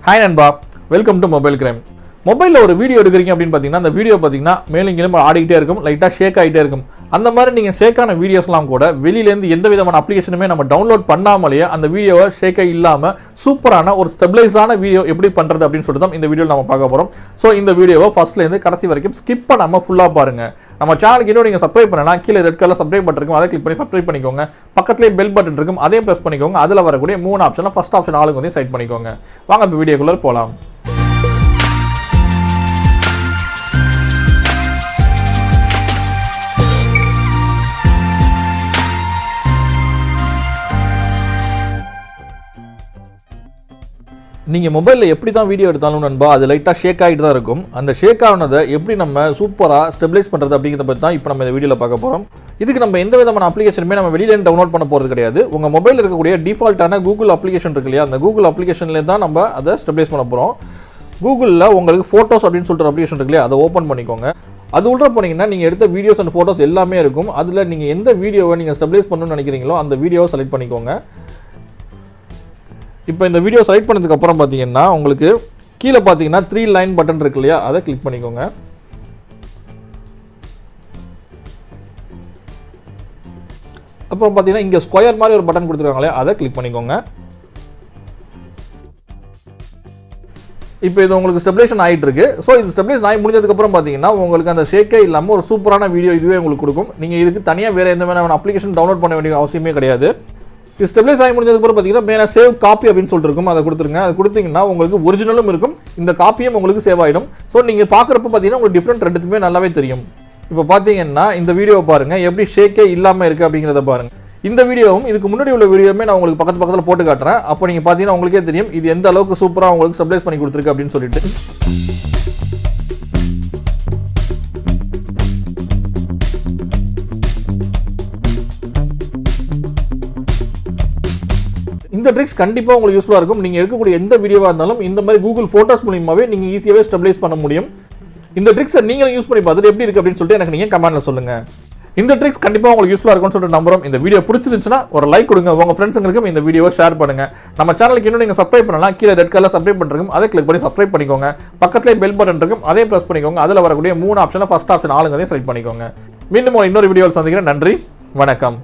Hi நண்பா, welcome to mobile crime. மொபைலில் ஒரு வீடியோ எடுக்கிறீங்க அப்படின்னு பார்த்தீங்கன்னா அந்த வீடியோ பார்த்தீங்கன்னா மேலும் ஆடிக்கிட்டே இருக்கும், லைட்டாக ஷேக் ஆகிட்டே இருக்கும். அந்த மாதிரி நீங்கள் ஷேக்கான வீடியோஸ்லாம் கூட வெளியிலேருந்து எந்த விதமான அப்ளிகேஷனுமே நம்ம டவுன்லோட் பண்ணாமலேயே அந்த வீடியோவை ஷேக்கை இல்லாமல் சூப்பரான ஒரு ஸ்டெபிளைஸான வீடியோ எப்படி பண்ணுறது அப்படின்னு சொல்லிட்டு தான் இந்த வீடியோவில் நம்ம பார்க்க போகிறோம். ஸோ இந்த வீடியோவை ஃபர்ஸ்ட்லேருந்து கடைசி வரைக்கும் ஸ்கிப் பண்ணாமல் ஃபுல்லாக பாருங்கள். நம்ம சேனலுக்கு இன்னும் நீங்கள் சப்ஸ்கிரைப் பண்ணனா கீழே ரெட் கலர் சப்ஸ்கிரைப் பட்டன் இருக்கும், அதை கிளிக் பண்ணி சப்ஸ்கிரைப் பண்ணிக்கோங்க. பக்கத்துலேயே பெல் பட்டன் இருக்கும், அதையும் ப்ரெஸ் பண்ணிக்கோங்க. அதில் வரக்கூடிய 3 ஆப்ஷனில் ஃபர்ஸ்ட் ஆப்ஷன் ஆளுங்க வந்து செட் பண்ணிக்கோங்க. வாங்க இப்போ வீடியோக்குள்ளே போகலாம். நீங்கள் மொபைலில் எப்படி தான் வீடியோ எடுத்தாலும் நண்பா அது லைட்டாக ஷேக் ஆகிட்டு தான் இருக்கும். அந்த ஷேக் ஆனதை எப்படி நம்ம சூப்பராக ஸ்டெபிளைஸ் பண்ணுறது அப்படிங்கிறத பற்றி தான் இப்போ நம்ம இந்த வீடியோவில் பார்க்க போகிறோம். இதுக்கு நம்ம எந்த விதமான அப்ளிகேஷனுமே நம்ம வெளியிலேருந்து டவுன்லோட் பண்ண போகிறது கிடையாது. உங்கள் மொபைலில் இருக்கக்கூடிய டிஃபால்ட்டான கூகுள் அப்ளிகேஷன் இருக்கு இல்லையா, அந்த கூகுள் அப்ளிகேஷன்லேயே தான் நம்ம அதை ஸ்டெபிளைஸ் பண்ண போகிறோம். கூகுளில் உங்களுக்கு ஃபோட்டோஸ் அப்படின்னு சொல்லிட்டு அப்ளிகேஷன் இருக்கு இல்லையா, அதை ஓப்பன் பண்ணிக்கோங்க. அது உள்ள போனீங்கன்னா நீங்கள் எடுத்த வீடியோஸ் அண்ட் ஃபோட்டோஸ் எல்லாமே இருக்கும். அதில் நீங்கள் எந்த வீடியோவை நீங்கள் ஸ்டெபிளைஸ் பண்ணணும்னு நினைக்கிறீங்களோ அந்த வீடியோவை செலக்ட் பண்ணிக்கோங்க. இப்போ இந்த வீடியோ செலக்ட் பண்ணதுக்கு அப்புறம் பார்த்தீங்கன்னா உங்களுக்கு கீழே பார்த்தீங்கன்னா 3 லைன் பட்டன் இருக்கு இல்லையா, அதை கிளிக் பண்ணிக்கோங்க. அப்புறம் பார்த்தீங்கன்னா இங்கே ஸ்கொயர் மாதிரி ஒரு பட்டன் கொடுத்துருக்காங்களே, அதை கிளிக் பண்ணிக்கோங்க. இப்போ இது உங்களுக்கு ஸ்டெபிலைசேஷன் ஆகிட்டு இருக்கு. ஸோ இது ஸ்டெபிலைஸ் ஆகி முடிஞ்சதுக்கப்புறம் பார்த்தீங்கன்னா உங்களுக்கு அந்த ஷேக்கே இல்லாமல் ஒரு சூப்பரான வீடியோ இதுவே உங்களுக்கு கொடுக்கும். நீங்கள் இதுக்கு தனியாக வேறு எந்த மாதிரி அப்ளிகேஷன் டவுன்லோட் பண்ண வேண்டிய அவசியமே கிடையாது. இது ஸ்டெபிலைஸ் ஆகி முடிஞ்சதுக்கப்புறம் பார்த்தீங்கன்னா மேலே சேவ் காப்பி அப்படின்னு சொல்லிட்டு இருக்கும், அதை கொடுத்துருங்க. அதை கொடுத்தீங்கன்னா உங்களுக்கு ஒரிஜினலும் இருக்கும், இந்த காப்பியும் உங்களுக்கு சேவ் ஆகிடும். ஸோ நீங்கள் பார்க்குறப்ப பார்த்தீங்கன்னா உங்களுக்கு டிஃப்ரெண்ட் ரெண்டுத்துமே நல்லாவே தெரியும். இப்போ பார்த்தீங்கன்னா இந்த வீடியோவை பாருங்கள், எப்படி ஷேக்கே இல்லாமல் இருக்குது அப்படிங்கிறத பாருங்கள். இந்த வீடியோவும் இதுக்கு முன்னாடி உள்ள வீடியோவுமே நான் உங்களுக்கு பக்கத்தில் போட்டு காட்டுறேன். அப்போ நீங்கள் பார்த்தீங்கன்னா உங்களுக்கே தெரியும் இது எந்த அளவுக்கு சூப்பராக உங்களுக்கு ஸ்டெபிலைஸ் பண்ணி கொடுத்துருக்கு அப்படின்னு சொல்லிட்டு. இந்த ட்ரிக்ஸ் கண்டிப்பாக உங்களுக்கு யூஸ்ஃபுல்லாக இருக்கும். நீங்கள் எடுக்கக்கூடிய எந்த வீடியோவாக இருந்தாலும் இந்த மாதிரி கூகுள் ஃபோட்டோஸ் மூலியமாகவே நீங்கள் ஈஸியாகவே ஸ்டெபிலைஸ் பண்ண முடியும். இந்த ட்ரிக்ஸை நீங்களும் யூஸ் பண்ணி பார்த்துட்டு எப்படி இருக்குது அப்படின்னு சொல்லிட்டு எனக்கு நீங்கள் கமெண்ட்டில் சொல்லுங்கள். இந்த ட்ரிக்ஸ் கண்டிப்பாக உங்களுக்கு யூஸ்ஃபுல்லாக இருக்கும்னு சொல்லிட்டு நம்புறோம். இந்த வீடியோ பிடிச்சிருந்துச்சுன்னா ஒரு லைக் கொடுங்க, உங்கள் ஃப்ரெண்ட்ஸுங்களுக்கும் இந்த வீடியோவை ஷேர் பண்ணுங்கள். நம்ம சேனலுக்கு இன்னும் நீங்கள் சப்ஸ்கிரைப் பண்ணலாம், கீழே ரெட் கலர் சப்ஸ்கிரைப் பண்ணுறோம், அதை கிளிக் பண்ணி சப்ஸ்கிரைப் பண்ணிக்கோங்க. பக்கத்துலேயே பெல் பட்டன் இருக்கும், அதையும் ப்ரெஸ் பண்ணிக்கோங்க. அதில் வரக்கூடிய 3 ஆப்ஷனில் ஃபர்ஸ்ட் ஆப்ஷன் ஆளுங்க செலக்ட் பண்ணிக்கோங்க. மீண்டும் இன்னொரு வீடியோவில் சந்திக்கிறேன். நன்றி, வணக்கம்.